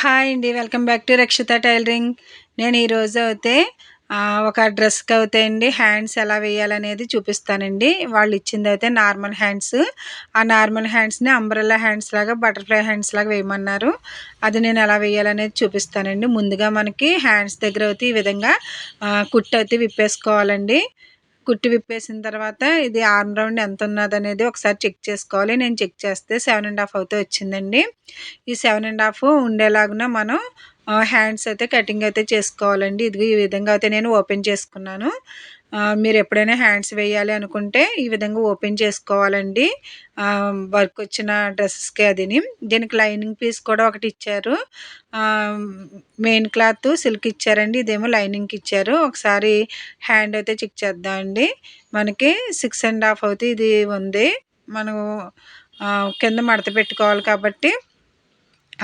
Hi అండి. Welcome back to Rakshita tailoring. నేను ఈరోజు అయితే ఒక డ్రెస్‌కి అయితే అండి హ్యాండ్స్ ఎలా వేయాలనేది చూపిస్తానండి. వాళ్ళు ఇచ్చింది అయితే నార్మల్ హ్యాండ్స్. ఆ నార్మల్ హ్యాండ్స్‌ని అంబ్రెల్లా హ్యాండ్స్ లాగా బటర్‌ఫ్లై హ్యాండ్స్ లాగా వేయమన్నారు. అది నేను ఎలా వేయాలనేది చూపిస్తానండి. ముందుగా మనకి హ్యాండ్స్ దగ్గర అయితే ఈ విధంగా కుట్టు అయితే విప్పేసుకోవాలండి. కుట్టు విప్పేసిన తర్వాత ఇది ఆర్మ్ రౌండ్ ఎంత ఉన్నదనేది ఒకసారి చెక్ చేసుకోవాలి. నేను చెక్ చేస్తే 7½ అయితే వచ్చిందండి. ఈ 7½ ఉండేలాగున మనం హ్యాండ్స్ అయితే కటింగ్ అయితే చేసుకోవాలండి. ఇదిగో ఈ విధంగా అయితే నేను ఓపెన్ చేసుకున్నాను. మీరు ఎప్పుడైనా హ్యాండ్స్ వేయాలి అనుకుంటే ఈ విధంగా ఓపెన్ చేసుకోవాలండి. వర్క్ వచ్చిన డ్రెస్సెస్కి అదిని. దీనికి లైనింగ్ పీస్ కూడా ఒకటి ఇచ్చారు. మెయిన్ క్లాత్ సిల్క్ ఇచ్చారండి. ఇదేమో లైనింగ్కి ఇచ్చారు. ఒకసారి హ్యాండ్ అయితే చెక్ చేద్దామండి. మనకి 6½ అయితే ఇది ఉంది. మనం కింద మడత పెట్టుకోవాలి కాబట్టి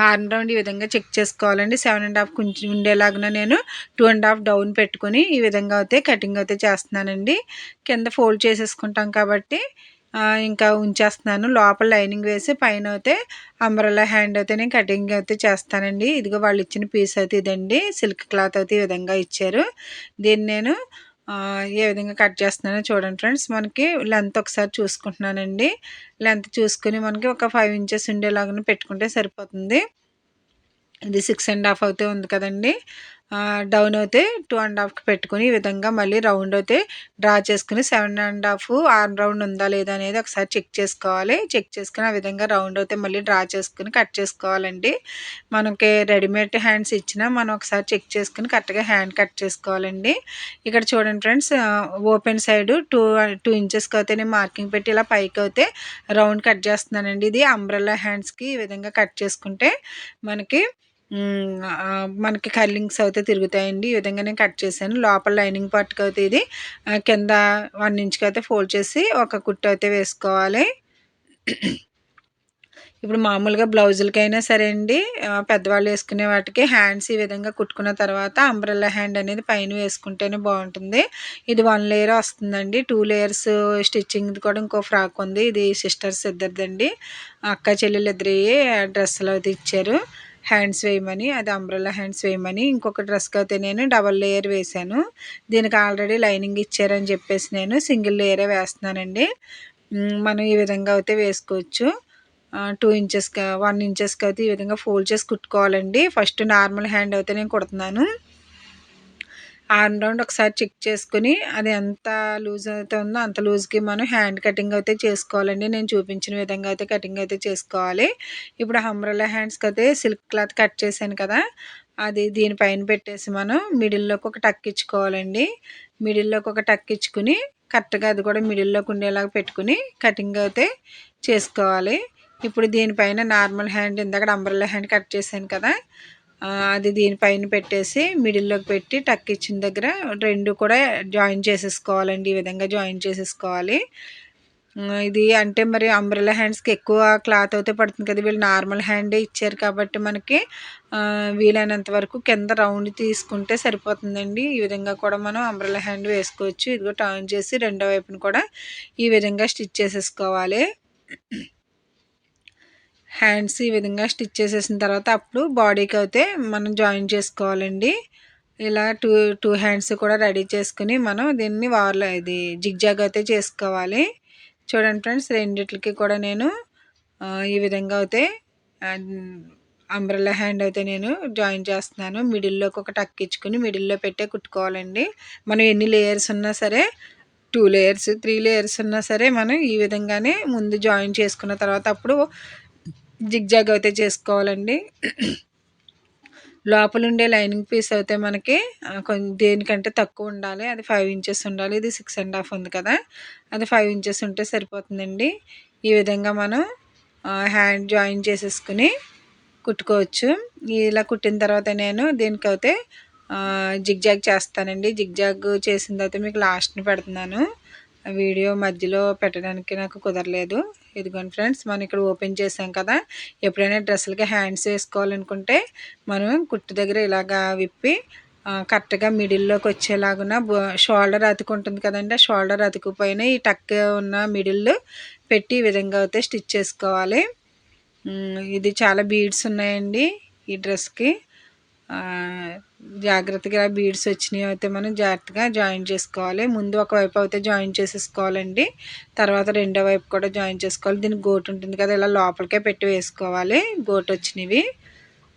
ఆర్మ్ రౌండ్ ఈ విధంగా చెక్ చేసుకోవాలండి. 7½ కొంచెం ఉండేలాగా నేను 2½ డౌన్ పెట్టుకొని ఈ విధంగా అయితే కటింగ్ అయితే చేస్తున్నానండి. కింద ఫోల్డ్ చేసేసుకుంటాం కాబట్టి ఇంకా ఉంచేస్తున్నాను. లోపల లైనింగ్ వేసి పైన అయితే అంబ్రెల్లా హ్యాండ్ అయితే నేను కటింగ్ అయితే చేస్తానండి. ఇదిగో వాళ్ళు ఇచ్చిన పీస్ అయితే ఇదండి. సిల్క్ క్లాత్ అయితే ఈ విధంగా ఇచ్చారు. దీన్ని నేను ఏ విధంగా కట్ చేస్తున్నానో చూడండి ఫ్రెండ్స్. మనకి లెంత్ ఒకసారి చూసుకుంటున్నానండి. లెంత్ చూసుకుని మనకి ఒక 5 ఇంచెస్ ఉండేలాగా పెట్టుకుంటే సరిపోతుంది. ఇది 6½ అయితే ఉంది కదండి. డౌన్ అయితే 2½ పెట్టుకుని ఈ విధంగా మళ్ళీ రౌండ్ అయితే డ్రా చేసుకుని 7½ ఆర్మ్ రౌండ్ ఉందా లేదా అనేది ఒకసారి చెక్ చేసుకోవాలి. చెక్ చేసుకుని ఆ విధంగా రౌండ్ అయితే మళ్ళీ డ్రా చేసుకుని కట్ చేసుకోవాలండి. మనకి రెడీమేడ్ హ్యాండ్స్ ఇచ్చినా మనం ఒకసారి చెక్ చేసుకుని కరెక్ట్గా హ్యాండ్ కట్ చేసుకోవాలండి. ఇక్కడ చూడండి ఫ్రెండ్స్, ఓపెన్ సైడ్ 2 ఇంచెస్కి అయితే నేను మార్కింగ్ పెట్టి ఇలా పైకి అయితే రౌండ్ కట్ చేస్తున్నానండి. ఇది అంబ్రెల్లా హ్యాండ్స్కి ఈ విధంగా కట్ చేసుకుంటే మనకి కర్లింగ్స్ అయితే తిరుగుతాయండి. ఈ విధంగా నేను కట్ చేశాను. లోపల లైనింగ్ పార్ట్కి అయితే ఇది కింద 1 ఇంచ్కి అయితే ఫోల్డ్ చేసి ఒక కుట్టు అయితే వేసుకోవాలి. ఇప్పుడు మామూలుగా బ్లౌజులకైనా సరే అండి, పెద్దవాళ్ళు వేసుకునే వాటికి హ్యాండ్స్ ఈ విధంగా కుట్టుకున్న తర్వాత అంబ్రెల్లా హ్యాండ్ అనేది పైన వేసుకుంటేనే బాగుంటుంది. ఇది 1 లేయర్ వస్తుందండి. 2 లేయర్స్ స్టిచ్చింగ్ కూడా ఇంకో ఫ్రాక్ ఉంది. ఇది సిస్టర్స్ ఇద్దరిదండి. అక్క చెల్లెలు ఇద్దరి డ్రెస్సులు అయితే ఇచ్చారు హ్యాండ్స్ వేయమని. అది అంబ్రెల్లా హ్యాండ్స్ వేయమని. ఇంకొక డ్రెస్కి అయితే నేను డబల్ లేయర్ వేశాను. దీనికి ఆల్రెడీ లైనింగ్ ఇచ్చారని చెప్పేసి నేను సింగిల్ లేయరే వేస్తున్నానండి. మనం ఈ విధంగా అయితే వేసుకోవచ్చు. 2 ఇంచెస్కి 1 ఇంచెస్కి అయితే ఈ విధంగా ఫోల్డ్ చేసి కుట్టుకోవాలండి. ఫస్ట్ నార్మల్ హ్యాండ్ అయితే నేను కుడుతున్నాను. ఆర్మ్ రౌండ్ ఒకసారి చెక్ చేసుకుని అది ఎంత లూజ్ అయితే ఉందో అంత లూజ్కి మనం హ్యాండ్ కటింగ్ అయితే చేసుకోవాలండి. నేను చూపించిన విధంగా అయితే కటింగ్ అయితే చేసుకోవాలి. ఇప్పుడు అంబ్రెల్లా హ్యాండ్స్కి అయితే సిల్క్ క్లాత్ కట్ చేశాను కదా, అది దీనిపైన పెట్టేసి మనం మిడిల్లోకి ఒక టక్ ఇచ్చుకోవాలండి. మిడిల్లోకి ఒక టక్ ఇచ్చుకుని కరెక్ట్గా అది కూడా మిడిల్లోకి ఉండేలాగా పెట్టుకుని కటింగ్ అయితే చేసుకోవాలి. ఇప్పుడు దీనిపైన నార్మల్ హ్యాండ్ ఇందాక అంబ్రెల్లా హ్యాండ్ కట్ చేశాను కదా, అది దీనిపైన పెట్టేసి మిడిల్లోకి పెట్టి టక్ ఇచ్చిన దగ్గర 2 కూడా జాయిన్ చేసేసుకోవాలండి. ఈ విధంగా జాయిన్ చేసేసుకోవాలి. ఇది అంటే మరి అంబ్రెల్లా హ్యాండ్స్కి ఎక్కువ క్లాత్ అయితే పడుతుంది కదా, వీళ్ళు నార్మల్ హ్యాండే ఇచ్చారు కాబట్టి మనకి వీలైనంత వరకు కింద రౌండ్ తీసుకుంటే సరిపోతుందండి. ఈ విధంగా కూడా మనం అంబ్రెల్లా హ్యాండ్ వేసుకోవచ్చు. ఇదిగో టర్న్ చేసి రెండో వైపున కూడా ఈ విధంగా స్టిచ్ చేసేసుకోవాలి. హ్యాండ్స్ ఈ విధంగా స్టిచ్ చేసేసిన తర్వాత అప్పుడు బాడీకి అయితే మనం జాయిన్ చేసుకోవాలండి. ఇలా టూ హ్యాండ్స్ కూడా రెడీ చేసుకుని మనం దీన్ని ఇది జిగ్జాగ్ అయితే చేసుకోవాలి. చూడండి ఫ్రెండ్స్, రెండిట్లకి కూడా నేను ఈ విధంగా అయితే అంబ్రెల్లా హ్యాండ్ అయితే నేను జాయిన్ చేస్తున్నాను. మిడిల్లోకి ఒక టక్ ఇచ్చుకుని మిడిల్లో పెట్టే కుట్టుకోవాలండి. మనం ఎన్ని లేయర్స్ ఉన్నా సరే 2 లేయర్స్ 3 లేయర్స్ ఉన్నా సరే మనం ఈ విధంగానే ముందు జాయిన్ చేసుకున్న తర్వాత అప్పుడు జిగ్జాగ్ అయితే చేసుకోవాలండి. లోపల ఉండే లైనింగ్ పీస్ అయితే మనకి కొంచెం దేనికంటే తక్కువ ఉండాలి. అది 5 ఇంచెస్ ఉండాలి. ఇది 6½ ఉంది కదా, అది 5 ఇంచెస్ ఉంటే సరిపోతుందండి. ఈ విధంగా మనం హ్యాండ్ జాయిన్ చేసేసుకుని కుట్టుకోవచ్చు. ఇలా కుట్టిన తర్వాత నేను దీనికైతే జిగ్జాగ్ చేస్తానండి. జిగ్జాగ్ చేసిన తర్వాత మీకు లాస్ట్ని పెడుతున్నాను. వీడియో మధ్యలో పెట్టడానికి నాకు కుదరలేదు. ఇదిగోండి ఫ్రెండ్స్, మనం ఇక్కడ ఓపెన్ చేసాం కదా, ఎప్పుడైనా డ్రెస్సులకి హ్యాండ్స్ వేసుకోవాలనుకుంటే మనం కుట్టు దగ్గర ఇలాగా విప్పి కరెక్ట్గా మిడిల్లోకి వచ్చేలాగున షోల్డర్ అతుకుంటుంది కదండి, ఆ షోల్డర్ అతుకుపోయిన ఈ టక్ ఉన్న మిడిల్ పెట్టి ఈ విధంగా అయితే స్టిచ్ చేసుకోవాలి. ఇది చాలా బీడ్స్ ఉన్నాయండి. ఈ డ్రెస్కి జాగ్రత్తగా బీడ్స్ వచ్చినాయి అయితే మనం జాగ్రత్తగా జాయిన్ చేసుకోవాలి. ముందు ఒకవైపు అయితే జాయిన్ చేసేసుకోవాలండి, తర్వాత రెండో వైపు కూడా జాయిన్ చేసుకోవాలి. దీనికి గోటు ఉంటుంది కదా, ఇలా లోపలికే పెట్టి వేసుకోవాలి. గోటు వచ్చినవి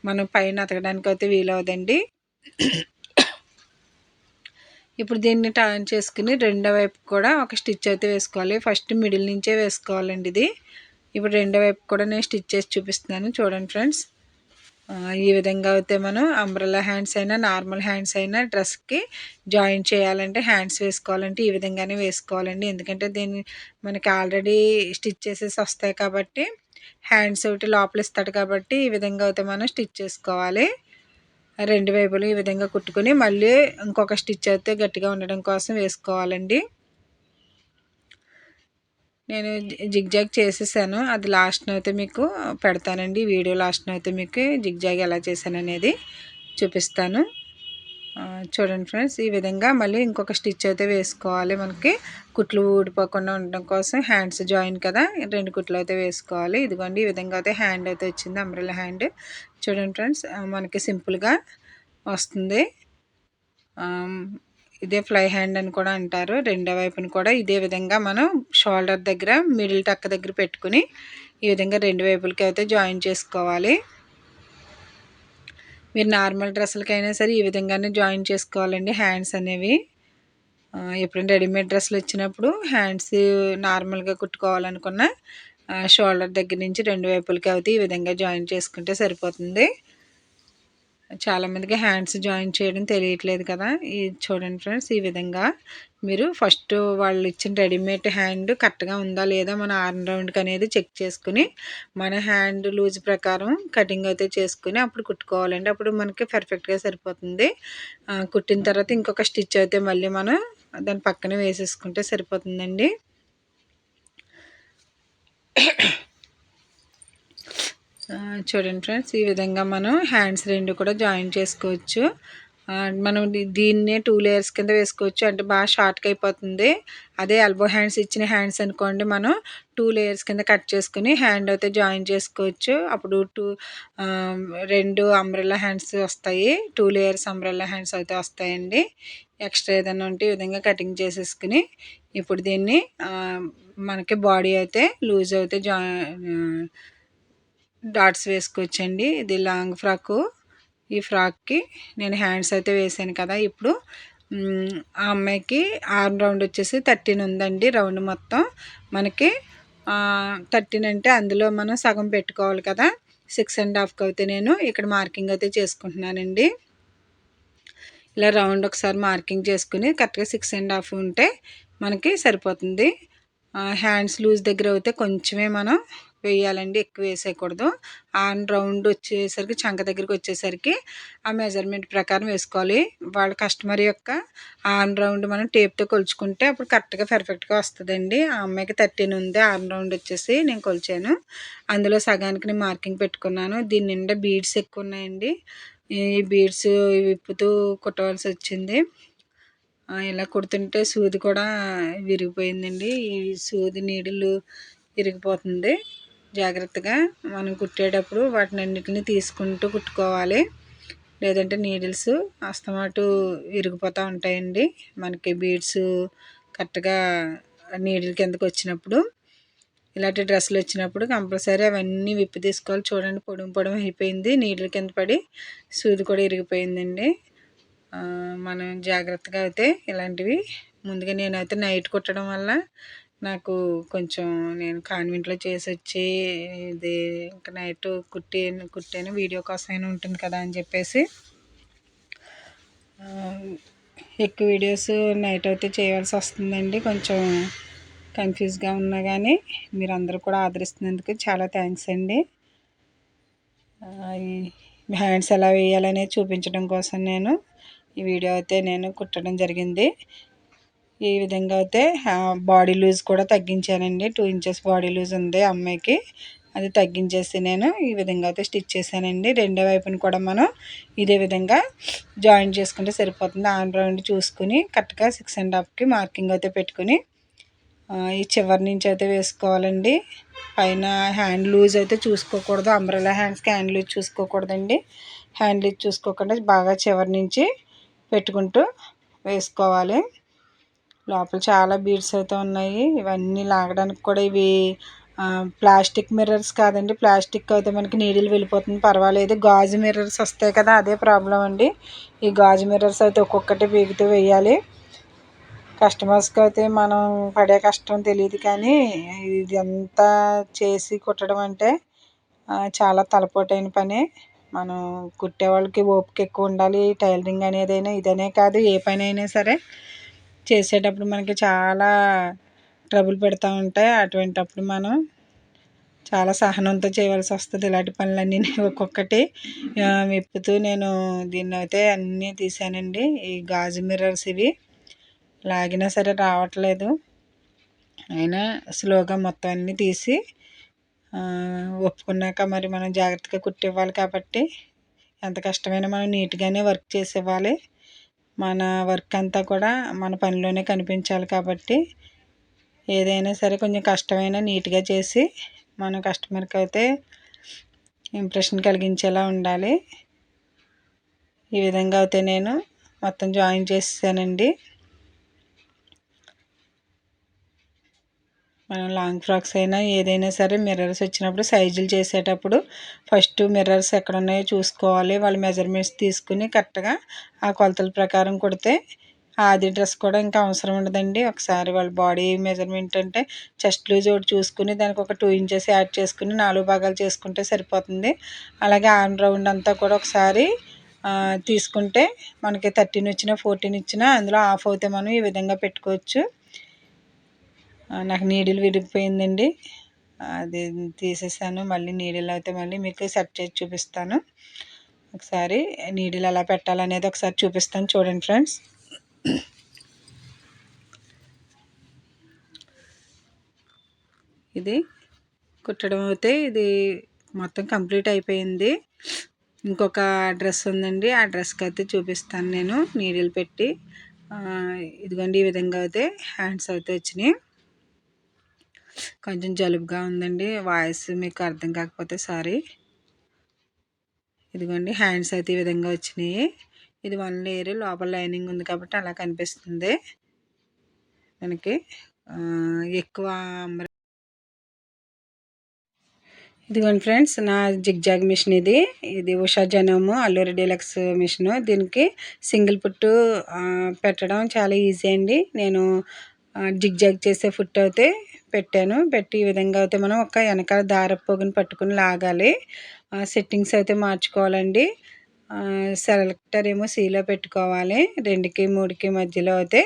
మనం పైన అతకడానికి అయితే వీలవదండి. ఇప్పుడు దీన్ని టర్న్ చేసుకుని రెండో వైపు కూడా ఒక స్టిచ్ అయితే వేసుకోవాలి. ఫస్ట్ మిడిల్ నుంచే వేసుకోవాలండి ఇది. ఇప్పుడు రెండో వైపు కూడా నేను స్టిచ్ చేసి చూపిస్తున్నాను, చూడండి ఫ్రెండ్స్. ఈ విధంగా అయితే మనం అంబ్రెల్లా హ్యాండ్స్ అయినా నార్మల్ హ్యాండ్స్ అయినా డ్రెస్కి జాయిన్ చేయాలంటే, హ్యాండ్స్ వేసుకోవాలంటే ఈ విధంగానే వేసుకోవాలండి. ఎందుకంటే దీన్ని మనకి ఆల్రెడీ స్టిచ్ చేసేసి వస్తాయి కాబట్టి, హ్యాండ్స్ ఒకటి లోపల ఇస్తాడు కాబట్టి ఈ విధంగా అయితే మనం స్టిచ్ చేసుకోవాలి. రెండు వైపులు ఈ విధంగా కుట్టుకొని మళ్ళీ ఇంకొక స్టిచ్ అయితే గట్టిగా ఉండడం కోసం వేసుకోవాలండి. నేను జిగ్జాగ్ చేసేసాను, అది లాస్ట్న అయితే మీకు పెడతానండి. వీడియో లాస్ట్న అయితే మీకు జిగ్జాగ్ ఎలా చేశాను అనేది చూపిస్తాను. చూడండి ఫ్రెండ్స్, ఈ విధంగా మళ్ళీ ఇంకొక స్టిచ్ అయితే వేసుకోవాలి. మనకి కుట్లు ఊడిపోకుండా ఉండడం కోసం హ్యాండ్స్ జాయిన్ కదా, రెండు కుట్లు అయితే వేసుకోవాలి. ఇదిగోండి ఈ విధంగా అయితే హ్యాండ్ అయితే వచ్చింది, అంబ్రెల్లా హ్యాండ్. చూడండి ఫ్రెండ్స్, మనకి సింపుల్గా వస్తుంది. ఇదే ఫ్లై హ్యాండ్ అని కూడా అంటారు. రెండో వైపుని కూడా ఇదే విధంగా మనం షోల్డర్ దగ్గర మిడిల్ టక్ దగ్గర పెట్టుకుని ఈ విధంగా రెండు వైపులకి అయితే జాయిన్ చేసుకోవాలి. మీరు నార్మల్ డ్రెస్సులకైనా సరే ఈ విధంగానే జాయిన్ చేసుకోవాలండి హ్యాండ్స్ అనేవి. ఎప్పుడైనా రెడీమేడ్ డ్రెస్సులు వచ్చినప్పుడు హ్యాండ్స్ నార్మల్గా కుట్టుకోవాలనుకున్న షోల్డర్ దగ్గర నుంచి రెండు వైపులకి అయితే ఈ విధంగా జాయిన్ చేసుకుంటే సరిపోతుంది. చాలామందికి హ్యాండ్స్ జాయిన్ చేయడం తెలియట్లేదు కదా. ఇది చూడండి ఫ్రెండ్స్, ఈ విధంగా మీరు ఫస్ట్ వాళ్ళు ఇచ్చిన రెడీమేడ్ హ్యాండ్ కరెక్ట్గా ఉందా లేదా మన ఆర్మ్ రౌండ్కి అనేది చెక్ చేసుకుని మన హ్యాండ్ లూజ్ ప్రకారం కటింగ్ అయితే చేసుకుని అప్పుడు కుట్టుకోవాలండి. అప్పుడు మనకి పర్ఫెక్ట్గా సరిపోతుంది. కుట్టిన తర్వాత ఇంకొక స్టిచ్ అయితే మళ్ళీ మనం దాని పక్కన వేసేసుకుంటే సరిపోతుందండి. చూడండి ఫ్రెండ్స్, ఈ విధంగా మనం హ్యాండ్స్ రెండు కూడా జాయిన్ చేసుకోవచ్చు. మనం దీన్నే 2 లేయర్స్ కింద వేసుకోవచ్చు, అంటే బాగా షార్ట్గా అయిపోతుంది. అదే ఎల్బో హ్యాండ్స్ ఇచ్చిన హ్యాండ్స్ అనుకోండి, మనం 2 లేయర్స్ కింద కట్ చేసుకుని హ్యాండ్ అయితే జాయిన్ చేసుకోవచ్చు. అప్పుడు 2 అంబ్రెల్లా హ్యాండ్స్ వస్తాయి, 2 లేయర్స్ అంబ్రెల్లా హ్యాండ్స్ అయితే వస్తాయండి. ఎక్స్ట్రా ఏదైనా ఉంటే ఈ విధంగా కటింగ్ చేసేసుకుని ఇప్పుడు దీన్ని మనకి బాడీ అయితే లూజ్ అయితే డాట్స్ వేసుకోవచ్చండి. ఇది లాంగ్ ఫ్రాకు. ఈ ఫ్రాక్కి నేను హ్యాండ్స్ అయితే వేసాను కదా. ఇప్పుడు ఆ అమ్మాయికి ఆర్మ్ రౌండ్ వచ్చేసి 13 ఉందండి. రౌండ్ మొత్తం మనకి 13 అంటే అందులో మనం సగం పెట్టుకోవాలి కదా. 6.5కి అయితే నేను ఇక్కడ మార్కింగ్ అయితే చేసుకుంటున్నానండి. ఇలా రౌండ్ ఒకసారి మార్కింగ్ చేసుకుని కరెక్ట్గా 6.5 ఉంటే మనకి సరిపోతుంది. హ్యాండ్స్ లూజ్ దగ్గర అయితే కొంచెమే మనం వేయాలండి, ఎక్కువ వేసేయకూడదు. ఆర్మ్ రౌండ్ వచ్చేసరికి చంక దగ్గరికి వచ్చేసరికి ఆ మెజర్మెంట్ ప్రకారం వేసుకోవాలి. వాళ్ళ కస్టమర్ యొక్క ఆర్మ్ రౌండ్ మనం టేప్తో కొలుచుకుంటే అప్పుడు కరెక్ట్గా పర్ఫెక్ట్గా వస్తుందండి. ఆ అమ్మాయికి 13 ఉంది ఆర్మ్ రౌండ్ వచ్చేసి, నేను కొలిచాను. అందులో సగానికి నేను మార్కింగ్ పెట్టుకున్నాను. దీని నిండా బీడ్స్ ఎక్కువ ఉన్నాయండి. ఈ బీడ్స్ విప్పుతూ కుట్టవలసి వచ్చింది. ఇలా కుడుతుంటే సూది కూడా విరిగిపోయిందండి. ఈ సూది నీడిలు విరిగిపోతుంది. జాగ్రత్తగా మనం కుట్టేటప్పుడు వాటిని అన్నిటిని తీసుకుంటూ కుట్టుకోవాలి, లేదంటే నీడిల్స్ అస్తమాటు విరిగిపోతూ ఉంటాయండి. మనకి బీడ్స్ కరెక్ట్గా నీడిల్ కిందకి వచ్చినప్పుడు, ఇలాంటి డ్రెస్సులు వచ్చినప్పుడు కంపల్సరీ అవన్నీ విప్పి తీసుకోవాలి. చూడండి, పొడుము అయిపోయింది, నీడిల్ కింద పడి సూది కూడా విరిగిపోయిందండి. మనం జాగ్రత్తగా అయితే ఇలాంటివి ముందుగా నేనైతే నైట్ కుట్టడం వల్ల నాకు కొంచెం నేను కాన్వెంట్లో చేసి వచ్చి ఇది ఇంకా నైట్ కుట్టాను వీడియో కోసమైనా ఉంటుంది కదా అని చెప్పేసి ఎక్కువ వీడియోస్ నైట్ అయితే చేయాల్సి వస్తుందండి. కొంచెం కన్ఫ్యూజ్గా ఉన్నా కానీ మీరు అందరూ కూడా ఆదరిస్తున్నందుకు చాలా థ్యాంక్స్ అండి. హ్యాండ్స్ ఎలా వేయాలనేది చూపించడం కోసం నేను ఈ వీడియో అయితే నేను కుట్టడం జరిగింది. ఈ విధంగా అయితే బాడీ లూజ్ కూడా తగ్గించానండి. 2 ఇంచెస్ బాడీ లూజ్ ఉంది అమ్మాయికి, అది తగ్గించేసి నేను ఈ విధంగా అయితే స్టిచ్ చేశానండి. రెండో వైపుని కూడా మనం ఇదే విధంగా జాయిన్ చేసుకుంటే సరిపోతుంది. ఆర్మ్ రౌండ్ చూసుకుని కరెక్ట్గా 6.5కి మార్కింగ్ అయితే పెట్టుకుని ఈ చివరి నుంచి అయితే వేసుకోవాలండి. పైన హ్యాండ్ లూజ్ అయితే చూసుకోకూడదు, అంబ్రెల్లా హ్యాండ్స్కి హ్యాండ్ లూజ్ చూసుకోకూడదండి. హ్యాండ్ లూజ్ చూసుకోకుండా బాగా చివరి నుంచి పెట్టుకుంటూ వేసుకోవాలి. లోపల చాలా బీడ్స్ అయితే ఉన్నాయి. ఇవన్నీ లాగడానికి కూడా ఇవి ప్లాస్టిక్ మిర్రర్స్ కాదండి. ప్లాస్టిక్ అయితే మనకి నీడిల్ వెళ్ళిపోతుంది, పర్వాలేదు. గాజు మిర్రర్స్ వస్తాయి కదా, అదే ప్రాబ్లం అండి. ఈ గాజు మిర్రర్స్ అయితే ఒక్కొక్కటి బీగుతూ వేయాలి. కస్టమర్స్కి అయితే మనం పడే కష్టం తెలియదు, కానీ ఇది అంతా చేసి కుట్టడం అంటే చాలా తలపోటైన పని. మనం కుట్టే వాళ్ళకి ఓపిక ఎక్కువ ఉండాలి. టైలరింగ్ అనేదైనా ఇదనే కాదు, ఏ పని అయినా సరే చేసేటప్పుడు మనకి చాలా ట్రబుల్ పెడతా ఉంటాయి. అటువంటప్పుడు మనం చాలా సహనంతో చేయవలసి వస్తుంది. ఇలాంటి పనులన్నీ ఒక్కొక్కటి విప్పుతూ నేను దీన్ని అయితే అన్నీ తీసానండి. ఈ గాజు మిర్రర్స్ ఇవి లాగినా సరే రావట్లేదు, అయినా స్లోగా మొత్తం అన్నీ తీసి ఒప్పుకున్నాక మరి మనం జాగ్రత్తగా కుట్టివ్వాలి. కాబట్టి ఎంత కష్టమైనా మనం నీట్గానే వర్క్ చేసేవ్వాలి. మన వర్క్ అంతా కూడా మన పనిలోనే కనిపించాలి. కాబట్టి ఏదైనా సరే కొంచెం కష్టమైనా నీట్గా చేసి మన కస్టమర్కి అయితే ఇంప్రెషన్ కలిగించేలా ఉండాలి. ఈ విధంగా అయితే నేను మొత్తం జాయిన్ చేసానండి. మనం లాంగ్ ఫ్రాక్స్ అయినా ఏదైనా సరే మిర్రర్స్ వచ్చినప్పుడు సైజులు చేసేటప్పుడు ఫస్ట్ మిర్రర్స్ ఎక్కడ ఉన్నాయో చూసుకోవాలి. వాళ్ళ మెజర్మెంట్స్ తీసుకుని కరెక్ట్గా ఆ కొలతల ప్రకారం కుడితే ఆది డ్రెస్ కూడా ఇంకా అవసరం ఉండదండి. ఒకసారి వాళ్ళ బాడీ మెజర్మెంట్ అంటే చెస్ట్ లూజ్ ఒకటి చూసుకుని దానికి ఒక 2 ఇంచెస్ యాడ్ చేసుకుని 4 భాగాలు చేసుకుంటే సరిపోతుంది. అలాగే ఆర్మ్ రౌండ్ అంతా కూడా ఒకసారి తీసుకుంటే మనకి 13 వచ్చినా 14 ఇచ్చినా అందులో హాఫ్ అవుతే మనం ఈ విధంగా పెట్టుకోవచ్చు. నాకు నీడిల్ విరిగిపోయిందండి, అది తీసేసాను. మళ్ళీ నీడిల్ అయితే మళ్ళీ మీకు సెట్ చేసి చూపిస్తాను. ఒకసారి నీడిల్ ఎలా పెట్టాలనేది ఒకసారి చూపిస్తాను, చూడండి ఫ్రెండ్స్. ఇది కుట్టడం అయితే ఇది మొత్తం కంప్లీట్ అయిపోయింది. ఇంకొక డ్రెస్ ఉందండి, ఆ డ్రెస్కి అయితే చూపిస్తాను నేను నీడిల్ పెట్టి. ఇదిగోండి ఈ విధంగా అయితే హ్యాండ్స్ అయితే వచ్చినాయి. కొంచెం జలుబుగా ఉందండి, వాయిస్ మీకు అర్థం కాకపోతే సారీ. ఇదిగోండి హ్యాండ్స్ అయితే ఈ విధంగా వచ్చినాయి. ఇది 1 లేయర్, లోపల లైనింగ్ ఉంది కాబట్టి అలా కనిపిస్తుంది మనకి. ఎక్కువ ఇదిగోండి ఫ్రెండ్స్, నా జిగ్జాగ్ మిషన్ ఇది ఉషా జనము అల్లూరి డీలక్స్ మిషన్. దీనికి సింగిల్ పుట్టు పెట్టడం చాలా ఈజీ అండి. నేను జిగ్జాగ్ చేసే ఫుట్ అయితే పెట్టాను. పెట్టి ఈ విధంగా అయితే మనం ఒక వెనకాల దారపు పోగుని పట్టుకుని లాగాలి. సెట్టింగ్స్ అయితే మార్చుకోవాలండి. సెలెక్టర్ ఏమో Cలో పెట్టుకోవాలి. 2కి 3కి మధ్యలో అయితే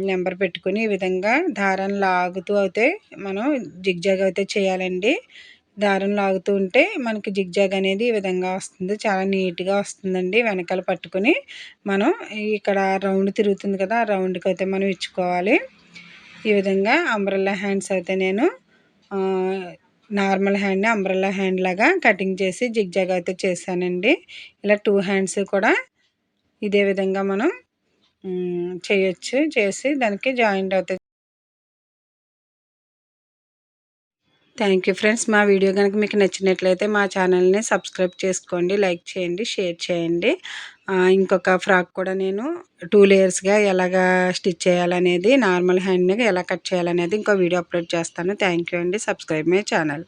నెంబర్ పెట్టుకుని ఈ విధంగా దారాన్ని లాగుతూ అయితే మనం జిగ్జాగ్ అయితే చేయాలండి. దారం లాగుతూ ఉంటే మనకి జిగ్జాగ్ అనేది ఈ విధంగా వస్తుంది, చాలా నీట్గా వస్తుందండి. వెనకాల పట్టుకుని మనం ఇక్కడ రౌండ్ తిరుగుతుంది కదా, ఆ రౌండ్కి అయితే మనం ఇచ్చుకోవాలి. ఈ విధంగా అంబ్రెల్లా హ్యాండ్స్ అయితే నేను నార్మల్ హ్యాండ్ని అంబ్రెల్లా హ్యాండ్ లాగా కటింగ్ చేసి జిగ్జాగ్ అయితే చేశానండి. ఇలా 2 హ్యాండ్స్ కూడా ఇదే విధంగా మనం చేయొచ్చు. చేసి దానికి జాయింట్ అవుతుంది. Thank you friends. మా వీడియో కనుక మీకు నచ్చినట్లయితే మా ఛానల్ని సబ్స్క్రైబ్ చేసుకోండి, లైక్ చేయండి, షేర్ చేయండి. ఇంకొక ఫ్రాక్ కూడా నేను 2 లేయర్స్గా ఎలాగా స్టిచ్ చేయాలనేది, నార్మల్ హ్యాండ్ని ఎలా కట్ చేయాలనేది ఇంకో వీడియో అప్లోడ్ చేస్తాను. థ్యాంక్ యూ అండి. Subscribe my channel.